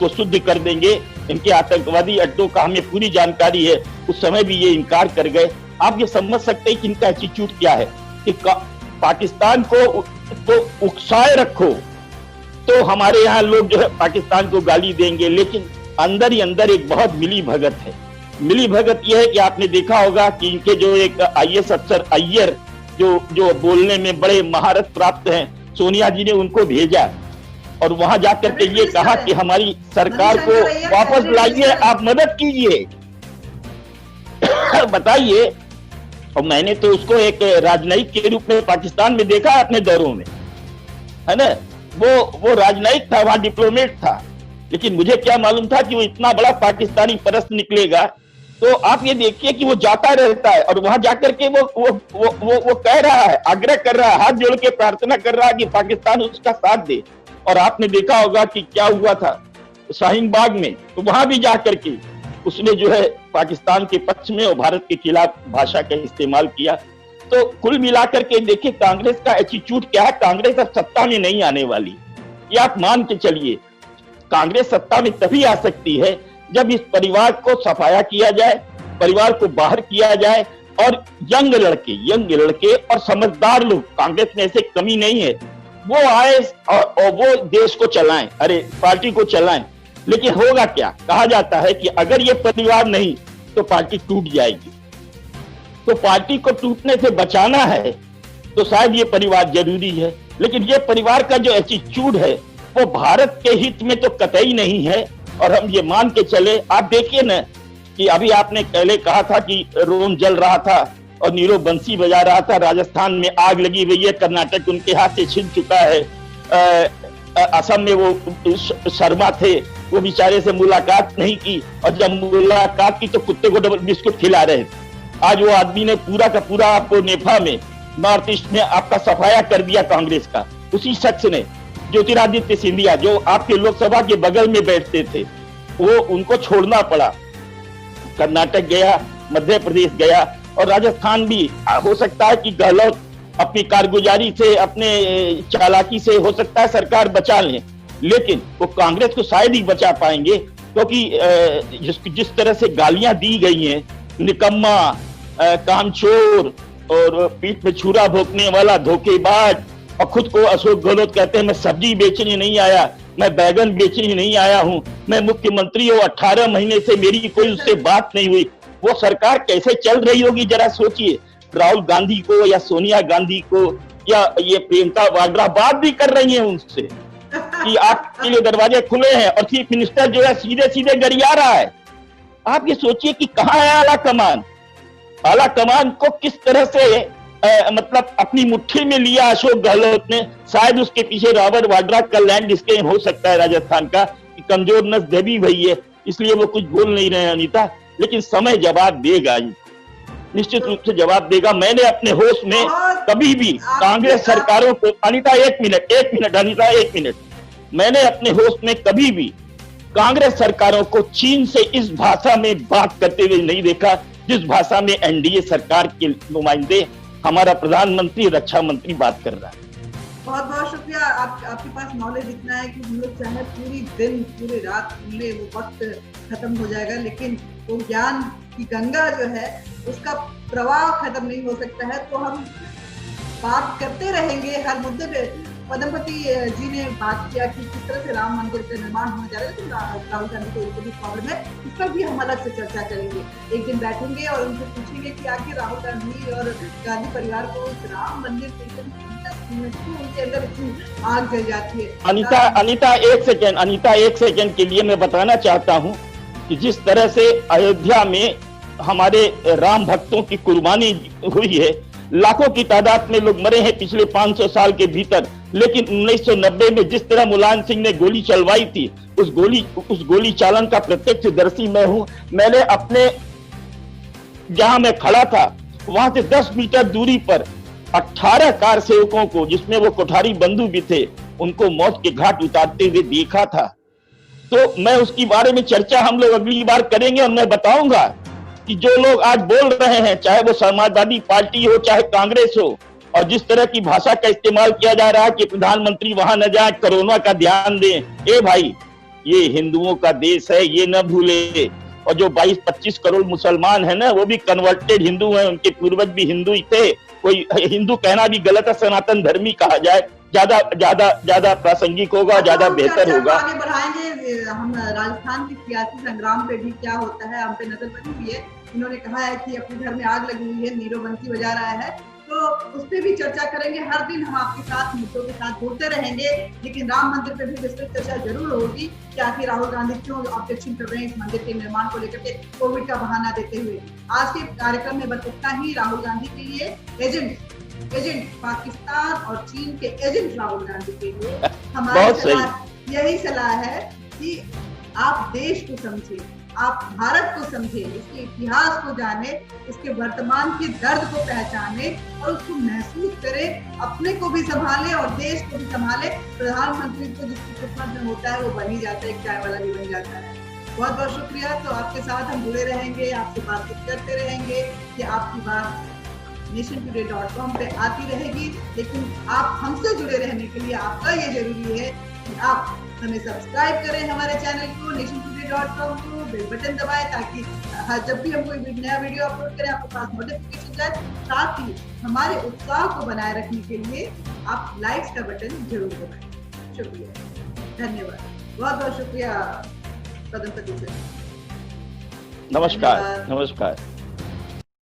को शुद्ध कर देंगे, इनके आतंकवादी अड्डों का हमें पूरी जानकारी है, उस समय भी ये इनकार कर गए। आप ये समझ सकते हैं कि इनका एटीट्यूड क्या है कि पाकिस्तान को तो उकसाए रखो तो हमारे यहाँ लोग जो है पाकिस्तान को गाली देंगे, लेकिन अंदर ही अंदर एक बहुत मिली भगत है। मिली भगत यह है कि आपने देखा होगा कि इनके जो एक आईएएस अफसर अय्यर जो बोलने में बड़े महारत प्राप्त हैं, सोनिया जी ने उनको भेजा और वहां जाकर के ये कहा कि हमारी सरकार को वापस लाइए, आप मदद कीजिए। बताइए। और मैंने तो उसको एक राजनयिक के रूप में पाकिस्तान में देखा अपने दौरों में, है ना। वो राजनयिक था, वहां डिप्लोमेट था, लेकिन मुझे क्या मालूम था कि वो इतना बड़ा पाकिस्तानी परस्त निकलेगा। तो आप ये देखिए कि वो जाता रहता है और वहां जाकर के वो कह रहा है, आग्रह कर रहा है, हाथ जोड़ के प्रार्थना कर रहा है कि पाकिस्तान उसका साथ दे। और आपने देखा होगा कि क्या हुआ था शाहीन बाग में, तो वहां भी जाकर के उसने जो है पाकिस्तान के पक्ष में और भारत के खिलाफ भाषा का इस्तेमाल किया। तो कुल मिलाकर के देखिए कांग्रेस का एटीट्यूड क्या है। कांग्रेस अब सत्ता में नहीं आने वाली, ये आप मान के चलिए। कांग्रेस सत्ता में तभी आ सकती है जब इस परिवार को सफाया किया जाए, परिवार को बाहर किया जाए और यंग लड़के और समझदार लोग, कांग्रेस में ऐसे कमी नहीं है, वो आए और वो देश को चलाएं, अरे पार्टी को चलाएं। लेकिन होगा क्या, कहा जाता है कि अगर ये परिवार नहीं तो पार्टी टूट जाएगी। तो पार्टी को टूटने से बचाना है तो शायद ये परिवार जरूरी है, लेकिन ये परिवार का जो एटीट्यूड है वो भारत के हित में तो कतई नहीं है। और हम ये मान के चले, आप देखिए ना कि अभी आपने पहले कहा था कि रोम जल रहा था और नीरव बंसी बजा रहा था, राजस्थान में आग लगी हुई है, कर्नाटक उनके हाथ से छिन चुका है, असम में वो शर्मा थे, वो बेचारे से मुलाकात नहीं की, और जब मुलाकात की तो कुत्ते को डबल बिस्कुट खिला रहे थे। आज वो आदमी ने पूरा का पूरा आपको नेफा में, नॉर्थ ईस्ट में आपका सफाया कर दिया कांग्रेस का। उसी शख्स ने, ज्योतिरादित्य सिंधिया, जो आपके लोकसभा के बगल में बैठते थे, वो उनको छोड़ना पड़ा। कर्नाटक गया, मध्य प्रदेश गया और राजस्थान भी। हो सकता है कि गहलोत अपनी कारगुजारी से, अपने चालाकी से हो सकता है सरकार बचा लें, लेकिन वो कांग्रेस को शायद ही बचा पाएंगे, क्योंकि जिस तरह से गालियां दी गई हैं, निकम्मा, कामचोर और पीठ में छुरा भोंकने वाला धोखेबाज, और खुद को अशोक गहलोत कहते हैं मैं सब्जी बेचने नहीं आया, मैं बैगन बेचने नहीं आया हूं, मैं मुख्यमंत्री हूं, 18 महीने से मेरी कोई उससे बात नहीं हुई। वो सरकार कैसे चल रही होगी जरा सोचिए। राहुल गांधी को या सोनिया गांधी को या ये प्रियंका वाड्रा बात भी कर रही है उनसे कि आपके लिए दरवाजे खुले हैं, और चीफ मिनिस्टर जो है सीधे सीधे गरिया रहा है। आप ये सोचिए कि कहाँ है आला कमान। आला कमान को किस तरह से मतलब अपनी मुट्ठी में लिया अशोक गहलोत ने। शायद उसके पीछे रॉबर्ट वाड्रा का लैंड स्केम हो सकता है राजस्थान का, कि कमजोर नस दबी हुई है, इसलिए वो कुछ बोल नहीं रहे अनीता, लेकिन समय जवाब देगा, निश्चित रूप से जवाब देगा। मैंने अपने होश में कभी भी कांग्रेस सरकारों को, अनीता एक मिनट अनीता एक मिनट, मैंने अपने होश में कभी भी कांग्रेस सरकारों को चीन से इस भाषा में बात करते हुए नहीं देखा जिस भाषा में एनडीए सरकार के नुमाइंदे, हमारा प्रधानमंत्री, रक्षा मंत्री बात कर रहा है। बहुत बहुत शुक्रिया। आपके पास नॉलेज इतना है कि हम लोग चाहे पूरी दिन पूरी रात सुन ले, वो वक्त खत्म हो जाएगा, लेकिन वो ज्ञान की गंगा जो है उसका प्रवाह खत्म नहीं हो सकता है। तो हम बात करते रहेंगे हर मुद्दे पे। पद्मपति जी ने बात किया कि किस तरह से राम मंदिर का निर्माण होने जा रहा है, तो राहुल गांधी को इनको भी प्रॉब्लम है, इस पर भी हम अलग से चर्चा करेंगे। एक दिन बैठेंगे और उनसे पूछेंगे कि आखिर राहुल गांधी और गांधी परिवार को राम मंदिर से उनके अंदर इतनी आग जल जाती है। अनीता एक सेकेंड के लिए मैं बताना चाहता हूँ कि जिस तरह से अयोध्या में हमारे राम भक्तों की कुर्बानी हुई है, लाखों की तादाद में लोग मरे हैं पिछले 500 साल के भीतर, लेकिन 1990 में जिस तरह मुलायम सिंह ने गोली चलवाई थी, उस गोली चालन का प्रत्यक्षदर्शी मैं हूं। मैंने अपने, जहां मैं खड़ा था वहां से 10 मीटर दूरी पर 18 कार सेवकों को, जिसमें वो कोठारी बंधु भी थे, उनको मौत के घाट उतारते हुए देखा था। तो मैं उसकी बारे में चर्चा हम लोग अगली बार करेंगे, और मैं बताऊंगा कि जो लोग आज बोल रहे हैं, चाहे वो समाजवादी पार्टी हो चाहे कांग्रेस हो, और जिस तरह की भाषा का इस्तेमाल किया जा रहा है कि प्रधानमंत्री वहां न जाए, कोरोना का ध्यान दें। ए भाई, ये हिंदुओं का देश है, ये न भूले। और जो 22-25 करोड़ मुसलमान है ना, वो भी कन्वर्टेड हिंदू हैं, उनके पूर्वज भी हिंदू ही थे। कोई हिंदू कहना भी गलत है, सनातन धर्मी कहा जाए ज्यादा ज्यादा ज्यादा प्रासंगिक होगा, ज्यादा बेहतर होगा। आगे बढ़ाएंगे, हम राजस्थान के सियासी संग्राम पे भी क्या होता है हम पे नजर बनी हुई है। इन्होंने कहा है कि अपने घर में आग लगी हुई है, नीरो बंसी बजा रहा है, तो उस पर भी चर्चा करेंगे। हर दिन हम आपके साथ मुद्दों के साथ जुड़ते रहेंगे, लेकिन राम मंदिर पे भी विस्तृत चर्चा जरूर होगी कि आखिर राहुल गांधी क्यों ऑब्जेक्शन कर रहे हैं इस मंदिर के निर्माण को लेकर के, कोविड का बहाना देते हुए। आज के कार्यक्रम में बस इतना ही। राहुल गांधी के लिए एजेंट पाकिस्तान और चीन के एजेंट राहुल गांधी के लिए हमारी यही सलाह है कि आप देश को समझे, आप भारत को समझे, इसके इतिहास को जाने, इसके वर्तमान के दर्द को पहचाने और उसको महसूस करें, अपने को भी संभाले और देश को भी संभाले। प्रधानमंत्री को जिसकी किस्मत में होता है वो बन ही जाता है, एक चाय वाला भी बन जाता है। बहुत बहुत शुक्रिया। तो आपके साथ हम जुड़े रहेंगे, आपसे बातचीत करते रहेंगे कि आपकी बात nationtoday.com पे आती रहेगी, लेकिन आप हमसे जुड़े रहने के लिए आपका ये जरूरी है कि आप हमें सब्सक्राइब करें, हमारे चैनल को nationtoday.com को बेल बटन दबाएं, ताकि जब भी हम कोई नया वीडियो अपलोड करें आपके पास नोटिफिकेशन जाए। साथ ही हमारे उत्साह को बनाए रखने के लिए आप लाइक्स का बटन जरूर दबाएं। शुक्रिया, धन्यवाद, बहुत बहुत शुक्रिया पदमपति सर। नमस्कार। नमस्कार।